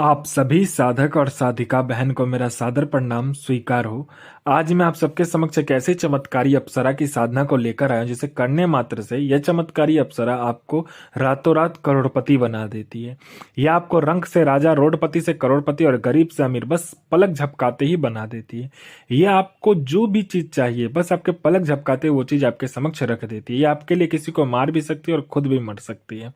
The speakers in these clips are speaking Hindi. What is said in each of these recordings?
आप सभी साधक और साधिका बहन को मेरा सादर प्रणाम स्वीकार हो। आज मैं आप सबके समक्ष एक ऐसी चमत्कारी अप्सरा की साधना को लेकर आया हूं, जिसे करने मात्र से यह चमत्कारी अप्सरा आपको रातों रात करोड़पति बना देती है। यह आपको रंक से राजा, रोडपति से करोड़पति और गरीब से अमीर बस पलक झपकाते ही बना देती है। यह आपको जो भी चीज चाहिए बस आपके पलक झपकाते वो चीज आपके समक्ष रख देती है। यह आपके लिए किसी को मार भी सकती है और खुद भी मर सकती है।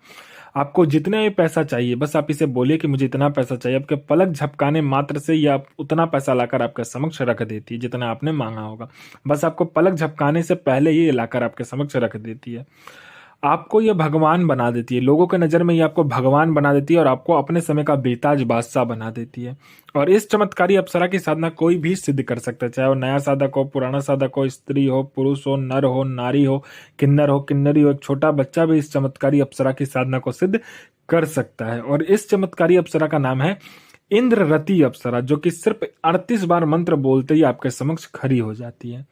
आपको जितना भी पैसा चाहिए बस आप इसे बोलिए कि मुझे इतना पैसा चाहिए, आपके पलक झपकाने मात्र से ये आप उतना पैसा लाकर आपके समक्ष रख देती है जितना आपने मांगा होगा। बस आपको पलक झपकाने से पहले ये लाकर आपके समक्ष रख देती है। आपको ये भगवान बना देती है, लोगों के नज़र में ये आपको भगवान बना देती है और आपको अपने समय का बेताज बादशाह बना देती है। और इस चमत्कारी अप्सरा की साधना कोई भी सिद्ध कर सकता है, चाहे वो नया साधक हो, पुराना साधक हो, स्त्री हो, पुरुष हो, नर हो, नारी हो, किन्नर हो, किन्नरी हो, एक छोटा बच्चा भी इस चमत्कारी अप्सरा की साधना को सिद्ध कर सकता है। और इस चमत्कारी अप्सरा का नाम है इंद्ररति अप्सरा, जो कि सिर्फ 38 बार मंत्र बोलते ही आपके समक्ष खड़ी हो जाती है।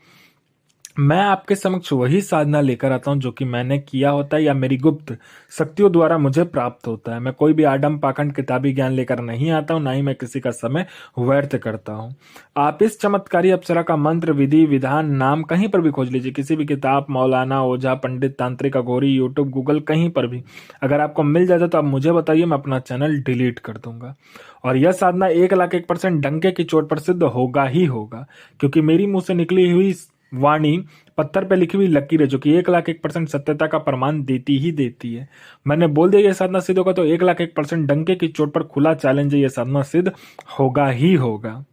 मैं आपके समक्ष वही साधना लेकर आता हूं जो कि मैंने किया होता है या मेरी गुप्त शक्तियों द्वारा मुझे प्राप्त होता है। मैं कोई भी आडम पाखंड किताबी ज्ञान लेकर नहीं आता हूं, ना ही मैं किसी का समय व्यर्थ करता हूं। आप इस चमत्कारी अप्सरा का मंत्र, विधि, विधान, नाम कहीं पर भी खोज लीजिए, किसी भी किताब, मौलाना, ओझा, पंडित, तांत्रिक, अघोरी, यूट्यूब, गूगल, कहीं पर भी अगर आपको मिल जाता तो आप मुझे बताइए, मैं अपना चैनल डिलीट कर दूंगा। और यह साधना 1,01% डंके की चोट पर सिद्ध होगा ही होगा, क्योंकि मेरी मुंह से निकली हुई वाणी पत्थर पे लिखी हुई लकीर है, जो कि 1,01% सत्यता का प्रमाण देती ही देती है। मैंने बोल दिया ये साधना सिद्ध होगा तो 1,01% डंके की चोट पर खुला चैलेंज है, ये साधना सिद्ध होगा ही होगा।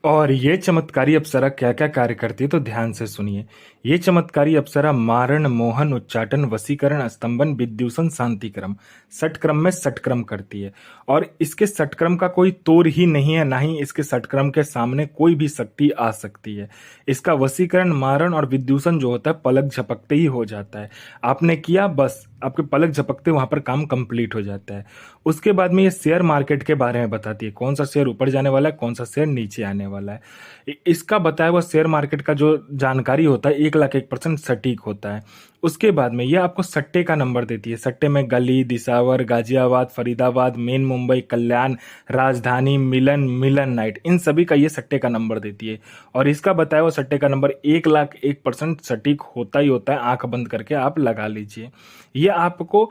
और ये चमत्कारी अप्सरा क्या क्या कार्य करती है तो ध्यान से सुनिए। ये चमत्कारी अप्सरा मारण, मोहन, उच्चाटन, वशीकरण, स्तंभन, विद्युषण, शांतिक्रम, षटक्रम में षटक्रम करती है। और इसके षटक्रम का कोई तोड़ ही नहीं है, ना ही इसके षटक्रम के सामने कोई भी शक्ति आ सकती है। इसका वशीकरण, मारण और विद्युषण जो होता है पलक झपकते ही हो जाता है। आपने किया, बस आपके पलक झपकते वहां पर काम कंप्लीट हो जाता है। उसके बाद में ये शेयर मार्केट के बारे में बताती है, कौन सा शेयर ऊपर जाने वाला है, कौन सा शेयर नीचे आने वाला है। इसका बताया हुआ शेयर मार्केट का जो जानकारी होता है 1,01% सटीक होता है। उसके बाद में यह आपको सट्टे का नंबर देती है। सट्टे में गली, दिसावर, गाजियाबाद, फरीदाबाद, मेन मुंबई, कल्याण, राजधानी, मिलन, मिलन नाइट, इन सभी का ये सट्टे का नंबर देती है। और इसका बताया हुआ सट्टे का नंबर 1,01% सटीक होता ही होता है। आंख बंद करके आप लगा लीजिए। यह आपको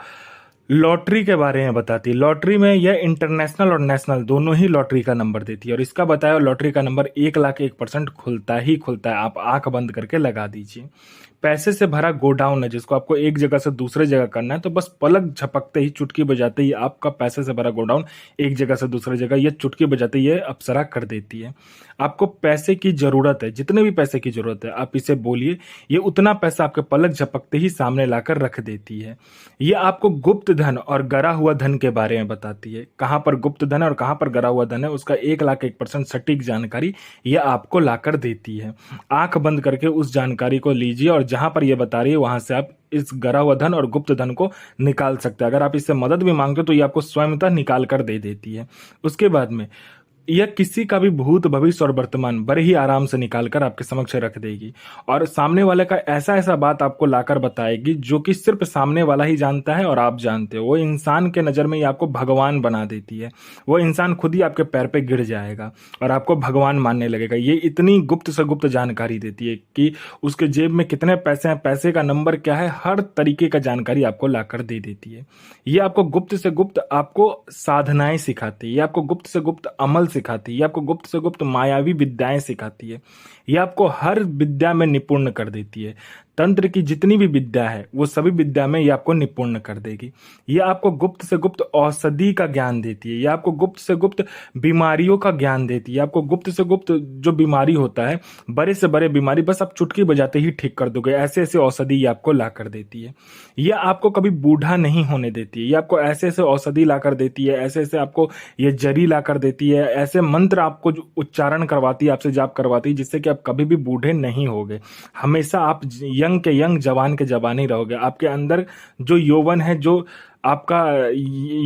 लॉटरी के बारे में बताती है। लॉटरी में यह इंटरनेशनल और नेशनल दोनों ही लॉटरी का नंबर देती है। और इसका बताया लॉटरी का नंबर 1,01% खुलता ही खुलता है। आप आंख बंद करके लगा दीजिए। पैसे से भरा गोडाउन है, जिसको आपको एक जगह से दूसरे जगह करना है, तो बस पलक झपकते ही, चुटकी बजाते ही आपका पैसे से भरा गोडाउन एक जगह से दूसरी जगह ये चुटकी बजाते ही अप्सरा कर देती है। आपको पैसे की जरूरत है, जितने भी पैसे की जरूरत है आप इसे बोलिए, ये उतना पैसा आपके पलक झपकते ही सामने लाकर रख देती है। ये आपको गुप्त धन और गरा हुआ धन के बारे में बताती है। कहां पर गुप्त धन है और कहां पर गरा हुआ धन है, उसका 1,01% सटीक जानकारी ये आपको लाकर देती है। आंख बंद करके उस जानकारी को लीजिए और जहां पर ये बता रही है वहां से आप इस गरा हुआ धन और गुप्त धन को निकाल सकते हैं। अगर आप इससे मदद भी मांगते हो तो ये आपको स्वयंतः निकाल कर दे देती है। उसके बाद में यह किसी का भी भूत, भविष्य और वर्तमान बड़े ही आराम से निकालकर आपके समक्ष रख देगी। और सामने वाले का ऐसा ऐसा बात आपको लाकर बताएगी जो कि सिर्फ सामने वाला ही जानता है और आप जानते हो। वो इंसान के नज़र में ये आपको भगवान बना देती है। वो इंसान खुद ही आपके पैर पे गिर जाएगा और आपको भगवान मानने लगेगा। ये इतनी गुप्त से गुप्त जानकारी देती है कि उसके जेब में कितने पैसे हैं, पैसे का नंबर क्या है, हर तरीके का जानकारी आपको लाकर दे देती है। ये आपको गुप्त से गुप्त आपको साधनाएं सिखाती है। ये आपको गुप्त से गुप्त अमल सिखाती है। ये आपको गुप्त से गुप्त मायावी विद्याएं सिखाती है। ये आपको हर विद्या में निपुण कर देती है। तंत्र की जितनी भी विद्या है वो सभी विद्या में ये आपको निपुण कर देगी। ये आपको गुप्त से गुप्त औषधि का ज्ञान देती है। ये आपको गुप्त से गुप्त बीमारियों का ज्ञान देती है। आपको गुप्त से गुप्त जो बीमारी होता है, बड़े से बड़े बीमारी बस आप चुटकी बजाते ही ठीक कर दोगे, ऐसे ऐसे औषधि ये आपको ला कर देती है। ये आपको कभी बूढ़ा नहीं होने देती है। ये आपको ऐसे ऐसे औषधि ला कर देती है, ऐसे ऐसे आपको ये जरी ला कर देती है, ऐसे मंत्र आपको उच्चारण करवाती है, आपसे जाप करवाती है, जिससे कि आप कभी भी बूढ़े नहीं होगे। हमेशा आप यंग के यंग, जवान के जवान ही रहोगे। आपके अंदर जो यौवन है, जो आपका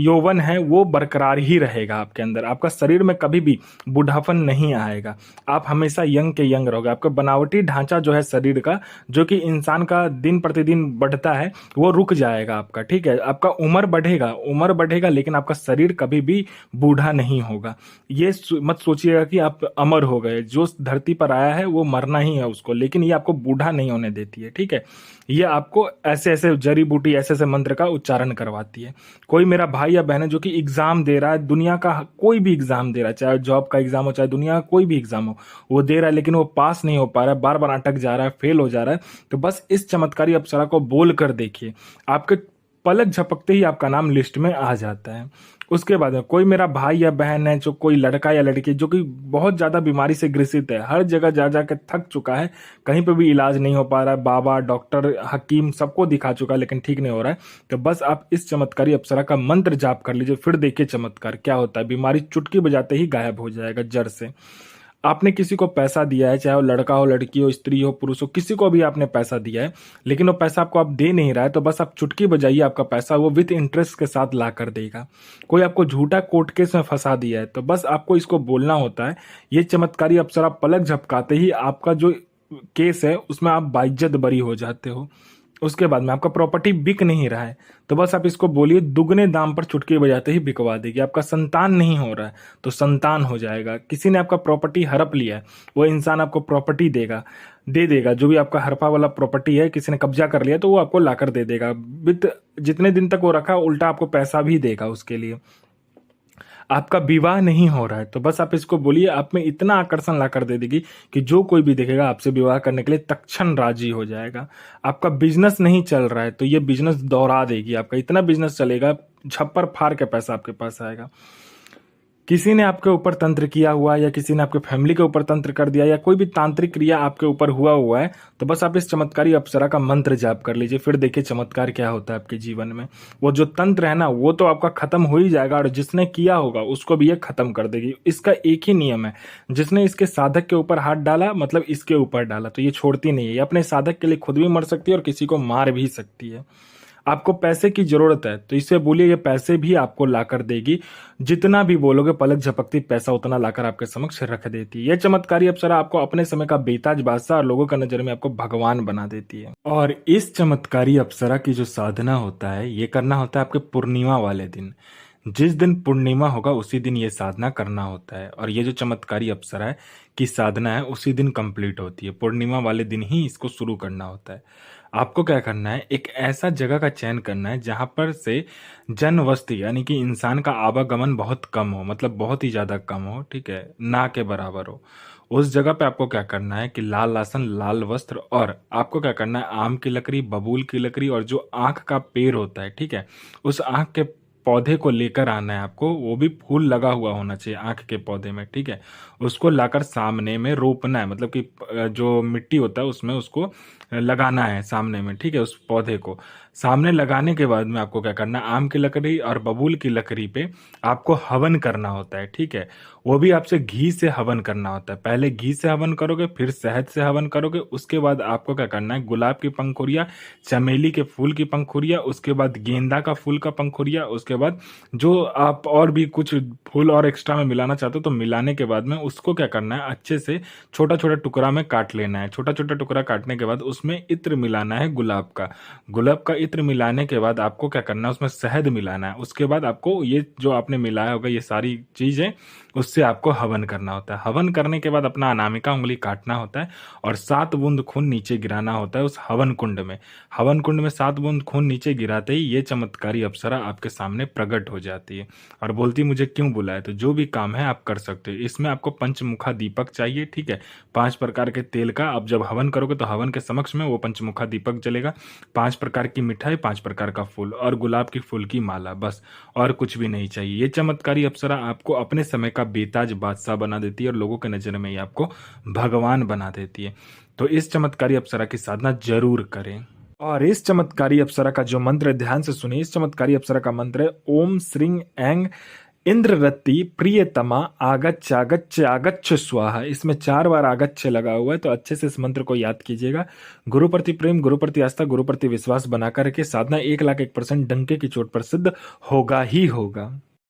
यौवन है वो बरकरार ही रहेगा आपके अंदर, आपका शरीर में कभी भी बूढ़ापन नहीं आएगा, आप हमेशा यंग के यंग रहोगे। आपका बनावटी ढांचा जो है शरीर का, जो कि इंसान का दिन प्रतिदिन बढ़ता है, वो रुक जाएगा आपका, ठीक है। आपका उम्र बढ़ेगा लेकिन आपका शरीर कभी भी बूढ़ा नहीं होगा। ये मत सोचिएगा कि आप अमर हो गए, जो धरती पर आया है वो मरना ही है उसको, लेकिन ये आपको बूढ़ा नहीं होने देती है, ठीक है। ये आपको ऐसे ऐसे जड़ी बूटी, ऐसे ऐसे मंत्र का उच्चारण करवाती है। कोई मेरा भाई या बहन है जो कि एग्जाम दे रहा है, दुनिया का कोई भी एग्जाम दे रहा है, चाहे जॉब का एग्जाम हो, चाहे दुनिया का कोई भी एग्जाम हो, वो दे रहा है लेकिन वो पास नहीं हो पा रहा है, बार बार अटक जा रहा है, फेल हो जा रहा है, तो बस इस चमत्कारी अप्सरा को बोल कर देखिए, आपके पलक झपकते ही आपका नाम लिस्ट में आ जाता है। उसके बाद में कोई मेरा भाई या बहन है, जो कोई लड़का या लड़की जो कि बहुत ज्यादा बीमारी से ग्रसित है, हर जगह जा जा के थक चुका है, कहीं पे भी इलाज नहीं हो पा रहा है, बाबा डॉक्टर हकीम सबको दिखा चुका है लेकिन ठीक नहीं हो रहा है, तो बस आप इस चमत्कारी अप्सरा का मंत्र जाप कर लीजिए, फिर देखिए चमत्कार क्या होता है। बीमारी चुटकी बजाते ही गायब हो जाएगा जड़ से। आपने किसी को पैसा दिया है, चाहे वो लड़का हो, लड़की हो, स्त्री हो, पुरुष हो, किसी को भी आपने पैसा दिया है, लेकिन वो पैसा आपको आप दे नहीं रहा है, तो बस आप चुटकी बजाइए, आपका पैसा वो विथ इंटरेस्ट के साथ ला कर देगा। कोई आपको झूठा कोर्ट केस में फंसा दिया है, तो बस आपको इसको बोलना होता है। ये चमत्कारी अप्सरा पलक झपकाते ही आपका जो केस है उसमें आप बाइज्जत बरी हो जाते हो। उसके बाद में आपका प्रॉपर्टी बिक नहीं रहा है, तो बस आप इसको बोलिए, दुगने दाम पर चुटकी बजाते ही बिकवा देगी। आपका संतान नहीं हो रहा है तो संतान हो जाएगा। किसी ने आपका प्रॉपर्टी हड़प लिया है, वो इंसान आपको प्रॉपर्टी दे देगा। जो भी आपका हड़पा वाला प्रॉपर्टी है, किसी ने कब्जा कर लिया तो वो आपको लाकर दे देगा। विद जितने दिन तक वो रखा, उल्टा आपको पैसा भी देगा उसके लिए। आपका विवाह नहीं हो रहा है, तो बस आप इसको बोलिए, आप में इतना आकर्षण ला कर दे देगी कि जो कोई भी देखेगा आपसे विवाह करने के लिए तत्क्षण राजी हो जाएगा। आपका बिजनेस नहीं चल रहा है, तो ये बिजनेस दौड़ा देगी, आपका इतना बिजनेस चलेगा, झप्पर फाड़ के पैसा आपके पास आएगा। किसी ने आपके ऊपर तंत्र किया हुआ है, या किसी ने आपके फैमिली के ऊपर तंत्र कर दिया, या कोई भी तांत्रिक क्रिया आपके ऊपर हुआ है, तो बस आप इस चमत्कारी अप्सरा का मंत्र जाप कर लीजिए, फिर देखिए चमत्कार क्या होता है आपके जीवन में। वो जो तंत्र है ना, वो तो आपका खत्म हो ही जाएगा, और जिसने किया होगा उसको भी ये खत्म कर देगी। इसका एक ही नियम है, जिसने इसके साधक के ऊपर हाथ डाला, मतलब इसके ऊपर डाला, तो ये छोड़ती नहीं है। ये अपने साधक के लिए खुद भी मर सकती है और किसी को मार भी सकती है। आपको पैसे की जरूरत है, तो इससे बोलिए, ये पैसे भी आपको लाकर देगी। जितना भी बोलोगे पलक झपकती पैसा उतना लाकर आपके समक्ष रख देती है। यह चमत्कारी अप्सरा आपको अपने समय का बेताज बादशाह और लोगों का नजर में आपको भगवान बना देती है। और इस चमत्कारी अप्सरा की जो साधना होता है, ये करना होता है आपके पूर्णिमा वाले दिन। जिस दिन पूर्णिमा होगा उसी दिन ये साधना करना होता है, और ये जो चमत्कारी अप्सरा है की साधना है उसी दिन कंप्लीट होती है। पूर्णिमा वाले दिन ही इसको शुरू करना होता है। आपको क्या करना है, एक ऐसा जगह का चयन करना है जहां पर से जनवस्ती यानी कि इंसान का आवागमन बहुत कम हो, मतलब बहुत ही ज्यादा कम हो, ठीक है, ना के बराबर हो। उस जगह पे आपको क्या करना है कि लाल आसन, लाल वस्त्र, और आपको क्या करना है, आम की लकड़ी, बबूल की लकड़ी, और जो आंख का पेड़ होता है, ठीक है, उस आंख के पौधे को लेकर आना है आपको। वो भी फूल लगा हुआ होना चाहिए आंख के पौधे में, ठीक है। उसको लाकर सामने में रोपना है, मतलब कि जो मिट्टी होता है उसमें उसको लगाना है सामने में, ठीक है। उस पौधे को सामने लगाने के बाद में आपको क्या करना है, आम की लकड़ी और बबूल की लकड़ी पे आपको हवन करना होता है, ठीक है। वो भी आपसे घी से हवन करना होता है। पहले घी से हवन करोगे, फिर शहद से हवन करोगे, उसके बाद आपको क्या करना है, गुलाब की पंखुड़िया, चमेली के फूल की पंखुड़िया, उसके बाद गेंदा का फूल का पंखुड़िया, उसके बाद जो आप और भी कुछ फूल और एक्स्ट्रा में मिलाना चाहते हो तो मिलाने के बाद में उसको क्या करना है, अच्छे से छोटा छोटा टुकड़ा में काट लेना है। छोटा छोटा टुकड़ा काटने के बाद उसमें इत्र मिलाना है गुलाब का। गुलाब का इत्र मिलाने के बाद आपको क्या करना है, उसमें शहद मिलाना है। उसके बाद आपको ये जो आपने मिलाया होगा ये सारी चीजें, उससे आपको हवन करना होता है। हवन करने के बाद अपना अनामिका उंगली काटना होता है और 7 बूंद खून नीचे गिराना होता है उस हवन कुंड में। हवन कुंड में 7 बूंद खून नीचे गिराते ही ये चमत्कारी अप्सरा आपके सामने प्रकट हो जाती है और बोलती मुझे क्यों बुलाया। तो जो भी काम है आप कर सकते हो। इसमें आपको पंचमुखा दीपक चाहिए, ठीक है, 5 प्रकार के तेल का। आप जब हवन करोगे तो हवन के समक्ष में वो पंचमुखा दीपक जलेगा। 5 प्रकार की मिठाई, 5 प्रकार का फूल और गुलाब की फूल की माला, बस और कुछ भी नहीं चाहिए। ये चमत्कारी अप्सरा आपको अपने समय का बेताज बादशाह बना देती है और लोगों के नजर में ये आपको भगवान बना देती है। तो इस चमत्कारी अप्सरा की साधना जरूर करें। और इस चमत्कारी अप्सरा का जो मंत्र है ध्यान से सुनिए। इस चमत्कारी अप्सरा का मंत्र है ओम श्रीं ऐं इंद्ररति प्रियतमा आगच्छ आगच्छ आगच्छ स्वाहा। इसमें 4 बार आगच्छ लगा हुआ है, तो अच्छे से इस मंत्र को याद कीजिएगा। गुरु प्रति प्रेम, गुरु प्रति आस्था, गुरु प्रति विश्वास बना करके साधना 1,01,000% डंके की चोट पर सिद्ध होगा ही होगा।